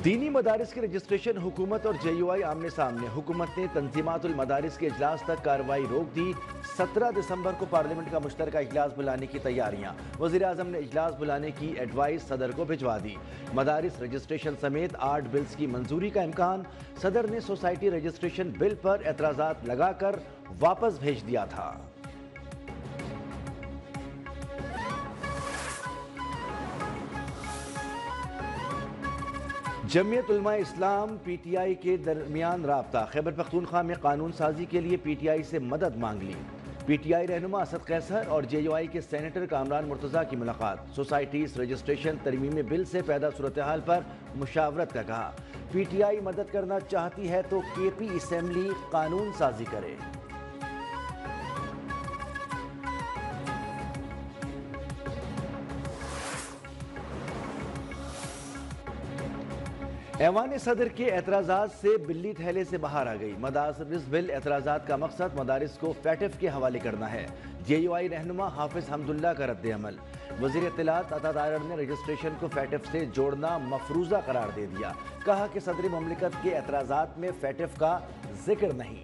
दीनी मदारिस के रजिस्ट्रेशन हुकूमत और JUI आमने सामने। हुकूमत ने तंजीमातुल मदारिस के इजलास तक कार्रवाई रोक दी। 17 दिसंबर को पार्लियामेंट का मुश्तरका इजलास बुलाने की तैयारियां। वज़ीर आज़म ने इजलास बुलाने की एडवाइस सदर को भिजवा दी। मदारिस रजिस्ट्रेशन समेत 8 बिल्स की मंजूरी का इम्कान। सदर ने सोसाइटी रजिस्ट्रेशन बिल पर एतराज़ात लगाकर वापस भेज दिया था। जमीयत उलमा इस्लाम PTI के दरमियान राब्ता। खैबर पख्तूनख्वा में कानून साजी के लिए PTI से मदद मांग ली। PTI रहनुमा असद कैसर और JUI के सेनेटर कामरान मुर्तज़ा की मुलाकात। सोसाइटीज रजिस्ट्रेशन तरमीमी बिल से पैदा सूरत हाल पर मुशावरत का कहा। PTI मदद करना चाहती है तो KP असेंबली कानून साजी करे। ऐवान सदर के एतराज़ात से बिल्ली थैले से बाहर आ गई। मदारिस बिल एतराज़ात का मकसद मदारिस को फैटफ के हवाले करना है। JUI रहनुमा हाफिज हमदुल्ला का रद्द अमल। वज़ीर इत्तलात अता तारड़ ने रजिस्ट्रेशन को फैटफ से जोड़ना मफरूज़ा करार दे दिया। कहा कि सदर मुमलिकत के एतराज़ात में फैटफ का जिक्र नहीं।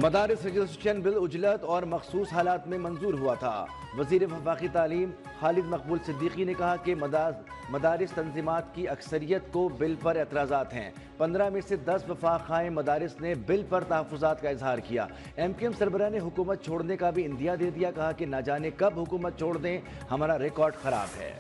मदारिस रजिस्ट्रेशन बिल उजलत और मखसूस हालात में मंजूर हुआ था। वज़ीर वफाकी तालीम खालिद मकबूल सिद्दीकी ने कहा कि मदारिस तंजीमात की अक्सरियत को बिल पर एतराज़ात हैं। 15 में से 10 वफाक खाए मदारिस ने बिल पर तहफ़्फ़ुज़ात का इजहार किया। MKM सरबराह ने हुकूमत छोड़ने का भी इंदिया दे दिया। कहा कि न जाने कब हुकूमत छोड़ दें, हमारा रिकॉर्ड ख़राब है।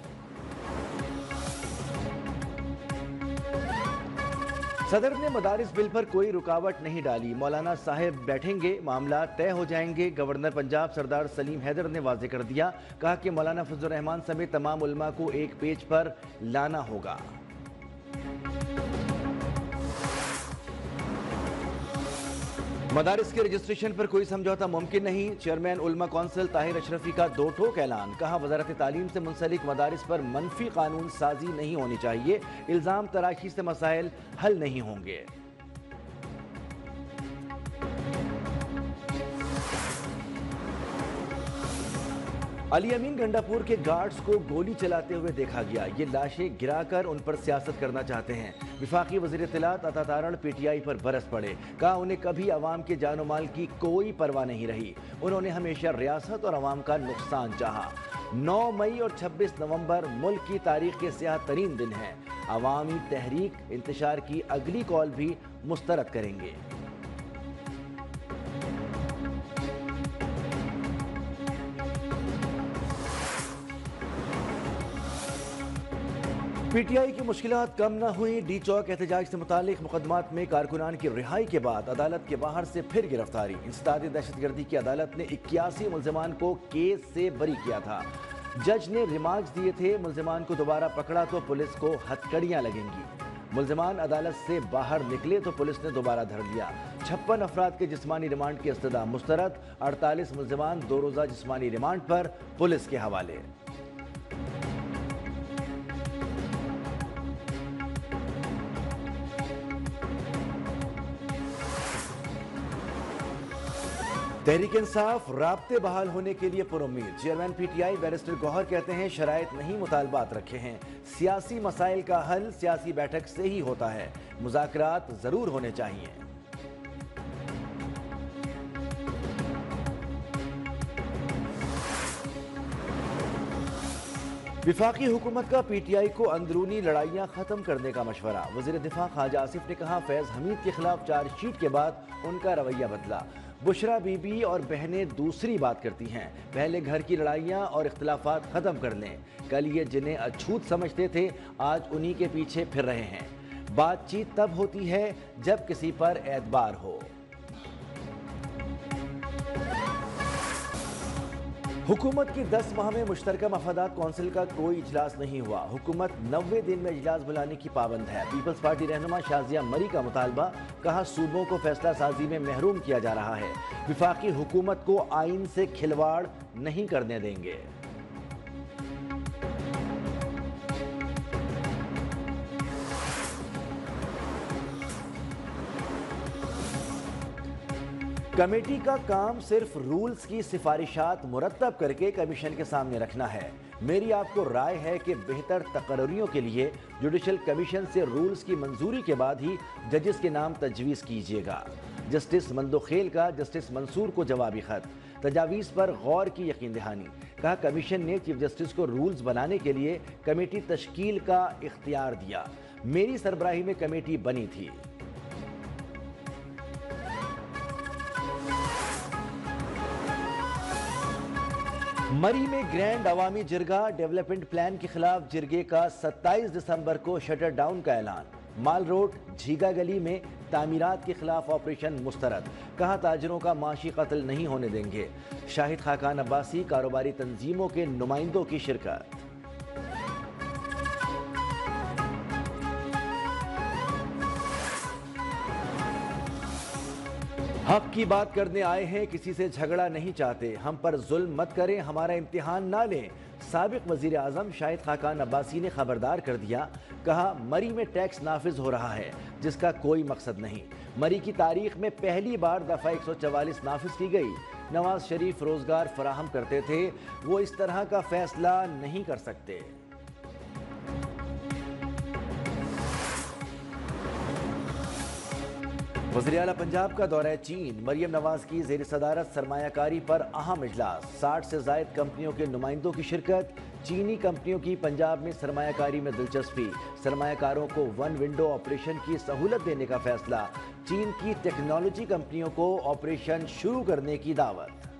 सदर ने मदारिस बिल पर कोई रुकावट नहीं डाली। मौलाना साहब बैठेंगे, मामला तय हो जाएंगे। गवर्नर पंजाब सरदार सलीम हैदर ने वाज़ेह कर दिया। कहा कि मौलाना फजल रहमान समेत तमाम उलमा को एक पेज पर लाना होगा। मदारिस के रजिस्ट्रेशन पर कोई समझौता मुमकिन नहीं। चेयरमैन उलमा कौंसिल ताहिर अशरफी का दो टोक ऐलान। कहा वजारत तालीम से मुंसलिक मदारिस पर मनफी कानून साजी नहीं होनी चाहिए। इल्जाम तराशी से मसाइल हल नहीं होंगे। अली अमीन गंडापुर के गार्ड्स को गोली चलाते हुए देखा गया। ये लाशें गिराकर उन पर सियासत करना चाहते हैं। विफाकी वज़ीर इत्तलात अता तारड़ PTI पर बरस पड़े। कहा उन्हें कभी अवाम के जानो माल की कोई परवाह नहीं रही। उन्होंने हमेशा रियासत और अवाम का नुकसान चाहा। 9 मई और 26 नवंबर मुल्क की तारीख के स्याह तरीन दिन हैं। अवामी तहरीक इंतशार की अगली कॉल भी मुस्तरद करेंगे। PTI की मुश्किलात कम न हुई। डी चौक एहतजाज से मुतालिक मुकदमात में कारकुनान की रिहाई के बाद अदालत के बाहर से फिर गिरफ्तारी। इंसदाद दहशतगर्दी की अदालत ने 81 मुल्जिमान को केस से बरी किया था। जज ने रिमार्क्स दिए थे, मुल्जिमान को दोबारा पकड़ा तो पुलिस को हथकड़ियां लगेंगी। मुल्जिमान अदालत से बाहर निकले तो पुलिस ने दोबारा धर लिया। 56 अफराद के जिस्मानी रिमांड की इस्तदा मुस्तरद। 48 मुल्जिमान 2 रोज़ा जिस्मानी रिमांड पर पुलिस के हवाले। तहरीक इंसाफ राब्ते बहाल होने के लिए पुरुम्मीद। चेयरमैन PTI बैरिस्टर गौहर कहते हैं शराइत नहीं, मुतालबात रखे हैं। सियासी मसाइल का हल सियासी बैठक से ही होता है। मुज़ाकरात जरूर होने चाहिए। विफाकी हुकूमत का PTI को अंदरूनी लड़ाइयां खत्म करने का मशवरा। वज़ीर दिफा ख्वाजा आसिफ ने कहा फैज़ हमीद के खिलाफ चार्जशीट के बाद उनका रवैया बदला। बुशरा बीबी और बहनें दूसरी बात करती हैं। पहले घर की लड़ाइयाँ और इख्तिलाफात ख़त्म कर लें। कल ये जिन्हें अछूत समझते थे आज उन्हीं के पीछे फिर रहे हैं। बातचीत तब होती है जब किसी पर एतबार हो। हुकूमत की 10 माह में मुश्तरका मफादात कौंसिल का कोई इजलास नहीं हुआ। हुकूमत 90 दिन में इजलास बुलाने की पाबंद है। पीपल्स पार्टी रहनुमा शाजिया मरी का मुतालबा। कहा सूबों को फैसला साजी में महरूम किया जा रहा है। विफाकी हुकूमत को आइन से खिलवाड़ नहीं करने देंगे। کمیٹی کا کام صرف رولز کی سفارشات مرتب کر کے کمیشن کے سامنے رکھنا ہے۔ میری آپ کو رائے ہے کہ بہتر تقرریوں کے لیے جوڈیشل کمیشن سے رولز کی منظوری کے بعد ہی ججز کے نام تجویز کیجیے گا۔ جسٹس مندوخیل کا جسٹس منصور کو جوابی خط، تجاویز پر غور کی یقین دہانی۔ کہا کمیشن نے چیف جسٹس کو رولز بنانے کے لیے کمیٹی تشکیل کا اختیار دیا، میری سربراہی میں کمیٹی بنی تھی۔ مری میں گرینڈ عوامی جرگہ ڈیولپمنٹ پلان کے خلاف جرگے کا 27 دسمبر کو شٹر ڈاؤن کا اعلان۔ مال روڈ جھیگا گلی میں تعمیرات کے خلاف آپریشن مسترد، کہا تاجروں کا معاشی قتل نہیں ہونے دیں گے۔ شاہد خاقان عباسی کاروباری تنظیموں کے نمائندوں کی شرکت۔ حق کی بات کرنے آئے ہیں، کسی سے جھگڑا نہیں چاہتے، ہم پر ظلم مت کریں، ہمارا امتحان نہ لیں۔ سابق وزیر اعظم شاہد خاقان عباسی نے خبردار کر دیا، کہا مری میں ٹیکس نافذ ہو رہا ہے جس کا کوئی مقصد نہیں۔ مری کی تاریخ میں پہلی بار دفعہ 144 نافذ کی گئی۔ نواز شریف روزگار فراہم کرتے تھے، وہ اس طرح کا فیصلہ نہیں کر سکتے۔ وزیراعلیٰ پنجاب کا دورہ چین، مریم نواز کی زیر صدارت سرمایہ کاری پر اہم اجلاس، 60 سے زائد کمپنیوں کے نمائندوں کی شرکت۔ چینی کمپنیوں کی پنجاب میں سرمایہ کاری میں دلچسپی، سرمایہ کاروں کو ون ونڈو آپریشن کی سہولت دینے کا فیصلہ، چین کی ٹیکنالوجی کمپنیوں کو آپریشن شروع کرنے کی دعوت۔